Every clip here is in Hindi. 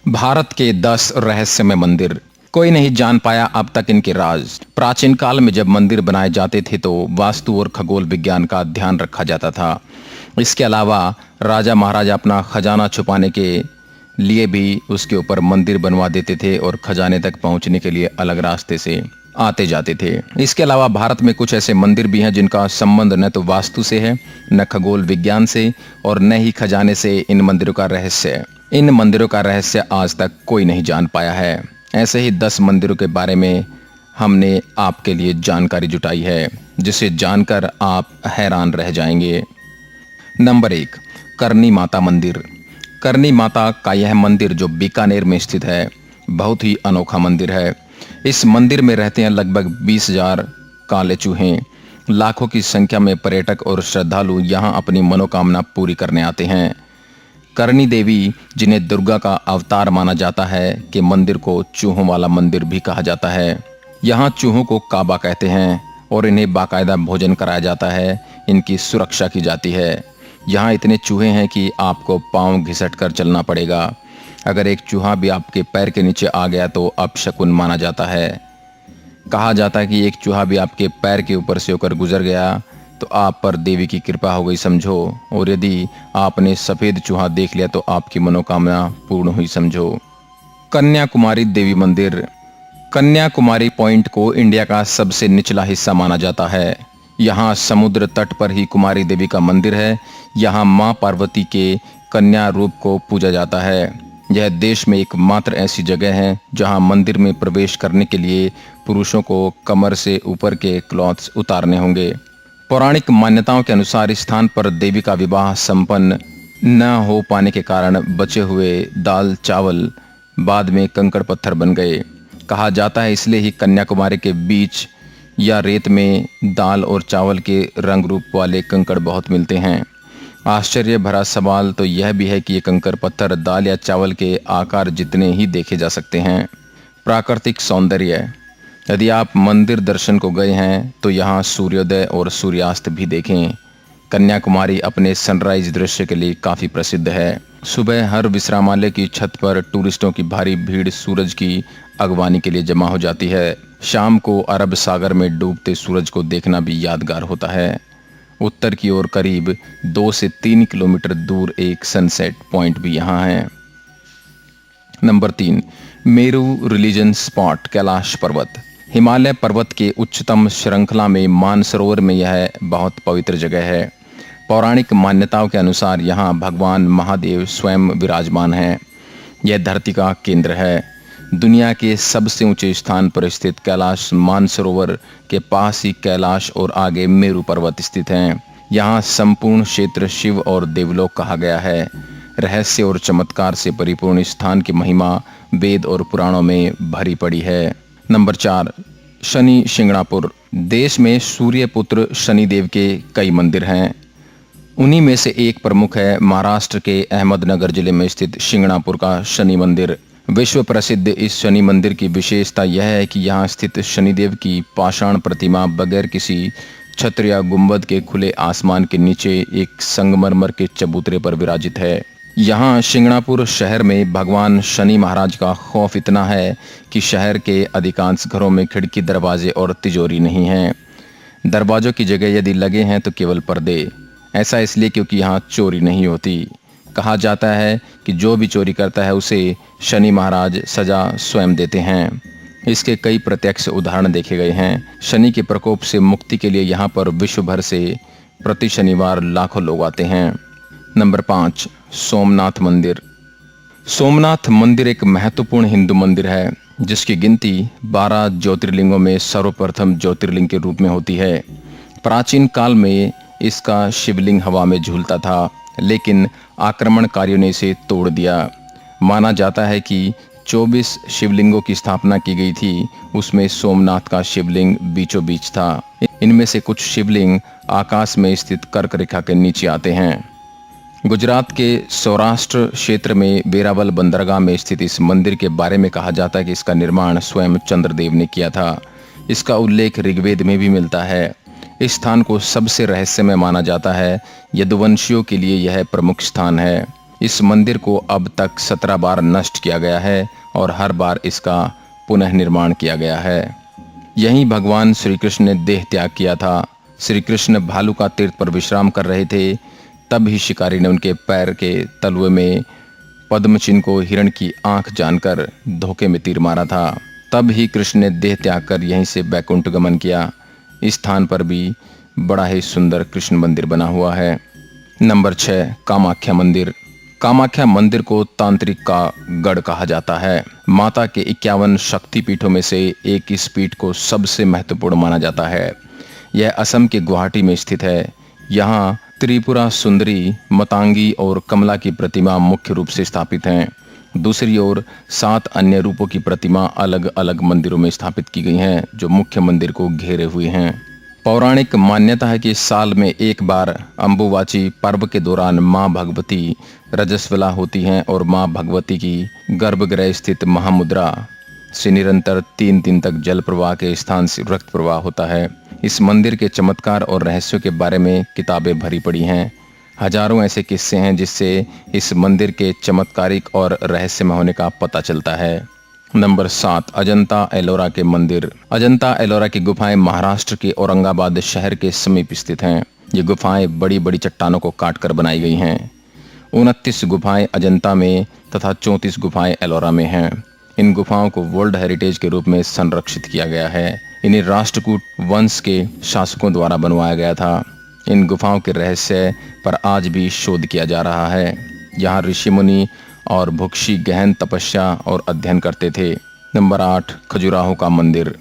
भारत के 10 रहस्यमय मंदिर। कोई नहीं जान पाया अब तक इनके राज। प्राचीन काल में जब मंदिर बनाए जाते थे तो वास्तु और खगोल विज्ञान का ध्यान रखा जाता था। इसके अलावा राजा महाराजा अपना खजाना छुपाने के लिए भी उसके ऊपर मंदिर बनवा देते थे और खजाने तक पहुंचने के लिए अलग रास्ते से आते जाते थे। इसके अलावा भारत में कुछ ऐसे मंदिर भी हैं जिनका संबंध न तो वास्तु से है, न खगोल विज्ञान से और न ही खजाने से। इन मंदिरों का रहस्य आज तक कोई नहीं जान पाया है। ऐसे ही 10 मंदिरों के बारे में हमने आपके लिए जानकारी जुटाई है, जिसे जानकर आप हैरान रह जाएंगे। नंबर 1, करनी माता मंदिर। करनी माता का यह मंदिर जो बीकानेर में स्थित है, बहुत ही अनोखा मंदिर है। इस मंदिर में रहते हैं लगभग 20,000 काले चूहे। लाखों की संख्या में पर्यटक और श्रद्धालु यहाँ अपनी मनोकामना पूरी करने आते हैं। करनी देवी, जिन्हें दुर्गा का अवतार माना जाता है, के मंदिर को चूहों वाला मंदिर भी कहा जाता है। यहाँ चूहों को काबा कहते हैं और इन्हें बाकायदा भोजन कराया जाता है। इनकी सुरक्षा की जाती है। यहाँ इतने चूहे हैं कि आपको पांव घिसट कर चलना पड़ेगा। अगर एक चूहा भी आपके पैर के नीचे आ गया तो अपशकुन माना जाता है। कहा जाता है कि एक चूहा भी आपके पैर के ऊपर से होकर गुजर गया तो आप पर देवी की कृपा हो गई समझो, और यदि आपने सफेद चूहा देख लिया तो आपकी मनोकामना पूर्ण हुई समझो। कन्याकुमारी देवी मंदिर। कन्याकुमारी पॉइंट को इंडिया का सबसे निचला हिस्सा माना जाता है। यहाँ समुद्र तट पर ही कुमारी देवी का मंदिर है। यहाँ माँ पार्वती के कन्या रूप को पूजा जाता है। यह देश में एकमात्र ऐसी जगह है जहाँ मंदिर में प्रवेश करने के लिए पुरुषों को कमर से ऊपर के क्लॉथ्स उतारने होंगे। पौराणिक मान्यताओं के अनुसार इस स्थान पर देवी का विवाह संपन्न न हो पाने के कारण बचे हुए दाल चावल बाद में कंकड़ पत्थर बन गए। कहा जाता है इसलिए ही कन्याकुमारी के बीच या रेत में दाल और चावल के रंग रूप वाले कंकड़ बहुत मिलते हैं। आश्चर्य भरा सवाल तो यह भी है कि ये कंकड़ पत्थर दाल या चावल के आकार जितने ही देखे जा सकते हैं। प्राकृतिक सौंदर्य। यदि आप मंदिर दर्शन को गए हैं तो यहाँ सूर्योदय और सूर्यास्त भी देखें। कन्याकुमारी अपने सनराइज दृश्य के लिए काफ़ी प्रसिद्ध है। सुबह हर विश्रामालय की छत पर टूरिस्टों की भारी भीड़ सूरज की अगवानी के लिए जमा हो जाती है। शाम को अरब सागर में डूबते सूरज को देखना भी यादगार होता है। उत्तर की ओर करीब 2 से 3 किलोमीटर दूर एक सनसेट पॉइंट भी यहाँ है। Number 3, Meru religion spot Kailash पर्वत। हिमालय पर्वत के उच्चतम श्रृंखला में मानसरोवर में यह बहुत पवित्र जगह है। पौराणिक मान्यताओं के अनुसार यहाँ भगवान महादेव स्वयं विराजमान हैं। यह धरती का केंद्र है। दुनिया के सबसे ऊंचे स्थान पर स्थित कैलाश मानसरोवर के पास ही कैलाश और आगे मेरू पर्वत स्थित हैं। यहाँ संपूर्ण क्षेत्र शिव और देवलोक कहा गया है। रहस्य और चमत्कार से परिपूर्ण स्थान की महिमा वेद और पुराणों में भरी पड़ी है। नंबर 4, शनि शिंगणापुर। देश में सूर्य पुत्र शनिदेव के कई मंदिर हैं। उन्हीं में से एक प्रमुख है महाराष्ट्र के अहमदनगर जिले में स्थित शिंगणापुर का शनि मंदिर। विश्व प्रसिद्ध इस शनि मंदिर की विशेषता यह है कि यहाँ स्थित शनिदेव की पाषाण प्रतिमा बगैर किसी छत्र या गुंबद के खुले आसमान के नीचे एक संगमरमर के चबूतरे पर विराजित है। यहाँ शिंगणापुर शहर में भगवान शनि महाराज का खौफ इतना है कि शहर के अधिकांश घरों में खिड़की, दरवाजे और तिजोरी नहीं हैं। दरवाजों की जगह यदि लगे हैं तो केवल पर्दे। ऐसा इसलिए क्योंकि यहाँ चोरी नहीं होती। कहा जाता है कि जो भी चोरी करता है उसे शनि महाराज सजा स्वयं देते हैं। इसके कई प्रत्यक्ष उदाहरण देखे गए हैं। शनि के प्रकोप से मुक्ति के लिए यहाँ पर विश्व भर से प्रति शनिवार लाखों लोग आते हैं। नंबर 5, सोमनाथ मंदिर। सोमनाथ मंदिर एक महत्वपूर्ण हिंदू मंदिर है जिसकी गिनती 12 ज्योतिर्लिंगों में सर्वप्रथम ज्योतिर्लिंग के रूप में होती है। प्राचीन काल में इसका शिवलिंग हवा में झूलता था, लेकिन आक्रमणकारियों ने इसे तोड़ दिया। माना जाता है कि 24 शिवलिंगों की स्थापना की गई थी, उसमें सोमनाथ का शिवलिंग बीचों बीच था। इनमें से कुछ शिवलिंग आकाश में स्थित कर्क रेखा के नीचे आते हैं। गुजरात के सौराष्ट्र क्षेत्र में वेरावल बंदरगाह में स्थित इस मंदिर के बारे में कहा जाता है कि इसका निर्माण स्वयं चंद्रदेव ने किया था। इसका उल्लेख ऋग्वेद में भी मिलता है। इस स्थान को सबसे रहस्यमय माना जाता है। यदुवंशियों के लिए यह प्रमुख स्थान है। इस मंदिर को अब तक 17 बार नष्ट किया गया है और हर बार इसका पुनः निर्माण किया गया है। यहीं भगवान श्री कृष्ण ने देह त्याग किया था। श्री कृष्ण भालुका तीर्थ पर विश्राम कर रहे थे, तब ही शिकारी ने उनके पैर के तलवे में पद्म चिन्ह को हिरण की आंख जानकर धोखे में तीर मारा था। तब ही कृष्ण ने देह त्याग कर यहीं से बैकुंठ गमन किया। इस स्थान पर भी बड़ा ही सुंदर कृष्ण मंदिर बना हुआ है। नंबर 6, कामाख्या मंदिर। कामाख्या मंदिर को तांत्रिक का गढ़ कहा जाता है। माता के 51 शक्ति पीठों में से एक इस पीठ को सबसे महत्वपूर्ण माना जाता है। यह असम के गुवाहाटी में स्थित है। यहाँ त्रिपुरा सुंदरी, मतंगी और कमला की प्रतिमा मुख्य रूप से स्थापित हैं। दूसरी ओर 7 अन्य रूपों की प्रतिमा अलग अलग मंदिरों में स्थापित की गई हैं, जो मुख्य मंदिर को घेरे हुए हैं। पौराणिक मान्यता है कि साल में एक बार अम्बुवाची पर्व के दौरान मां भगवती रजस्वला होती हैं और मां भगवती की गर्भगृह स्थित महामुद्रा से निरंतर 3 दिन तक जल प्रवाह के स्थान से रक्त प्रवाह होता है। इस मंदिर के चमत्कार और रहस्यों के बारे में किताबें भरी पड़ी हैं। हजारों ऐसे किस्से हैं जिससे इस मंदिर के चमत्कारिक और रहस्यमय होने का पता चलता है। नंबर 7, अजंता एलोरा के मंदिर। अजंता एलोरा की गुफाएं महाराष्ट्र के औरंगाबाद शहर के समीप स्थित हैं। ये गुफाएं बड़ी बड़ी चट्टानों को काटकर बनाई गई हैं। 29 गुफाएं अजंता में तथा 34 गुफाएं एलोरा में हैं। इन गुफाओं को वर्ल्ड हेरिटेज के रूप में संरक्षित किया गया है। इन्हें राष्ट्रकूट वंश के शासकों द्वारा बनवाया गया था। इन गुफाओं के रहस्य पर आज भी शोध किया जा रहा है। यहाँ ऋषि मुनि और भुक्षी गहन तपस्या और अध्ययन करते थे। नंबर 8, खजुराहो का मंदिर।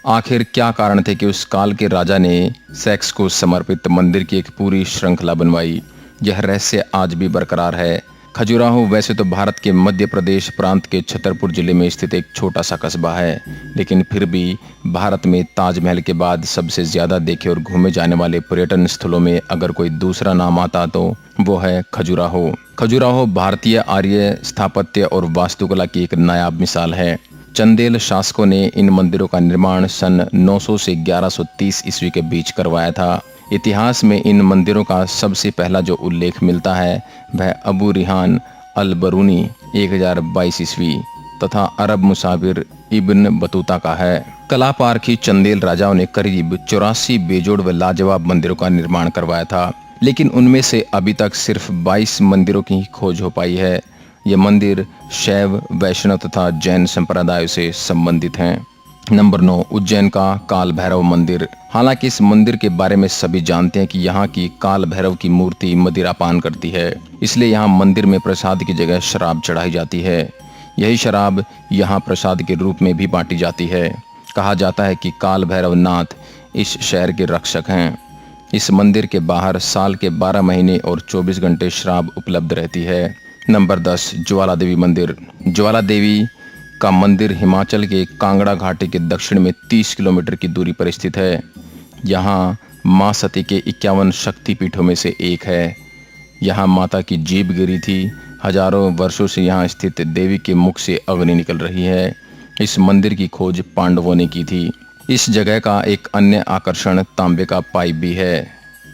आखिर क्या कारण थे कि उस काल के राजा ने सेक्स को समर्पित मंदिर की एक पूरी श्रृंखला बनवाई? यह रहस्य आज भी बरकरार है। खजुराहो वैसे तो भारत के मध्य प्रदेश प्रांत के छतरपुर जिले में स्थित एक छोटा सा कस्बा है, लेकिन फिर भी भारत में ताजमहल के बाद सबसे ज्यादा देखे और घूमे जाने वाले पर्यटन स्थलों में अगर कोई दूसरा नाम आता तो वो है खजुराहो। खजुराहो भारतीय आर्य स्थापत्य और वास्तुकला की एक नायाब मिसाल है। चंदेल शासकों ने इन मंदिरों का निर्माण सन 900 से 1130 ईस्वी के बीच करवाया था। इतिहास में इन मंदिरों का सबसे पहला जो उल्लेख मिलता है वह अबू रिहान अल बरूनी 1022 ईस्वी तथा अरब मुसाफिर इब्न बतूता का है। कला पारखी चंदेल राजाओं ने करीब 84 बेजोड़ व लाजवाब मंदिरों का निर्माण करवाया था, लेकिन उनमें से अभी तक सिर्फ 22 मंदिरों की ही खोज हो पाई है। ये मंदिर शैव, वैष्णव तथा जैन संप्रदायों से संबंधित हैं। नंबर 9, उज्जैन का काल भैरव मंदिर। हालांकि इस मंदिर के बारे में सभी जानते हैं कि यहाँ की काल भैरव की मूर्ति मदिरापान करती है, इसलिए यहाँ मंदिर में प्रसाद की जगह शराब चढ़ाई जाती है। यही शराब यहाँ प्रसाद के रूप में भी बांटी जाती है। कहा जाता है कि काल भैरव नाथ इस शहर के रक्षक हैं। इस मंदिर के बाहर साल के 12 महीने और 24 घंटे शराब उपलब्ध रहती है। नंबर 10, ज्वाला देवी मंदिर। ज्वाला देवी का मंदिर हिमाचल के कांगड़ा घाटी के दक्षिण में 30 किलोमीटर की दूरी पर स्थित है। यहाँ माँ सती के 51 शक्ति पीठों में से एक है। यहाँ माता की जीभ गिरी थी। हजारों वर्षों से यहाँ स्थित देवी के मुख से अग्नि निकल रही है। इस मंदिर की खोज पांडवों ने की थी। इस जगह का एक अन्य आकर्षण तांबे का पाइप भी है,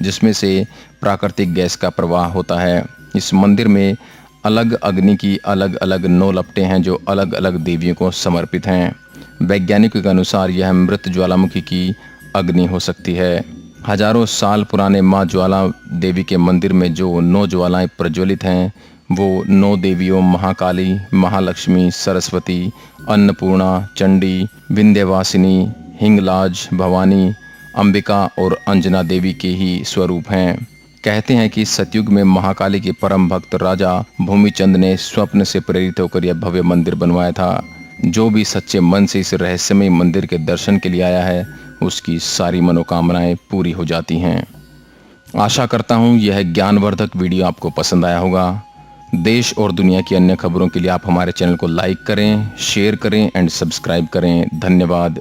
जिसमें से प्राकृतिक गैस का प्रवाह होता है। इस मंदिर में अलग अग्नि की अलग अलग 9 लपटें हैं जो अलग अलग देवियों को समर्पित हैं। वैज्ञानिकों के अनुसार यह मृत ज्वालामुखी की अग्नि हो सकती है। हजारों साल पुराने माँ ज्वाला देवी के मंदिर में जो 9 ज्वालाएं प्रज्वलित हैं वो 9 देवियों महाकाली, महालक्ष्मी, सरस्वती, अन्नपूर्णा, चंडी, विंध्यवासिनी, हिंगलाज, भवानी, अंबिका और अंजना देवी के ही स्वरूप हैं। कहते हैं कि सतयुग में महाकाली के परम भक्त राजा भूमिचंद ने स्वप्न से प्रेरित होकर यह भव्य मंदिर बनवाया था। जो भी सच्चे मन से इस रहस्यमय मंदिर के दर्शन के लिए आया है उसकी सारी मनोकामनाएं पूरी हो जाती हैं। आशा करता हूं यह ज्ञानवर्धक वीडियो आपको पसंद आया होगा। देश और दुनिया की अन्य खबरों के लिए आप हमारे चैनल को लाइक करें, शेयर करें एंड सब्सक्राइब करें। धन्यवाद।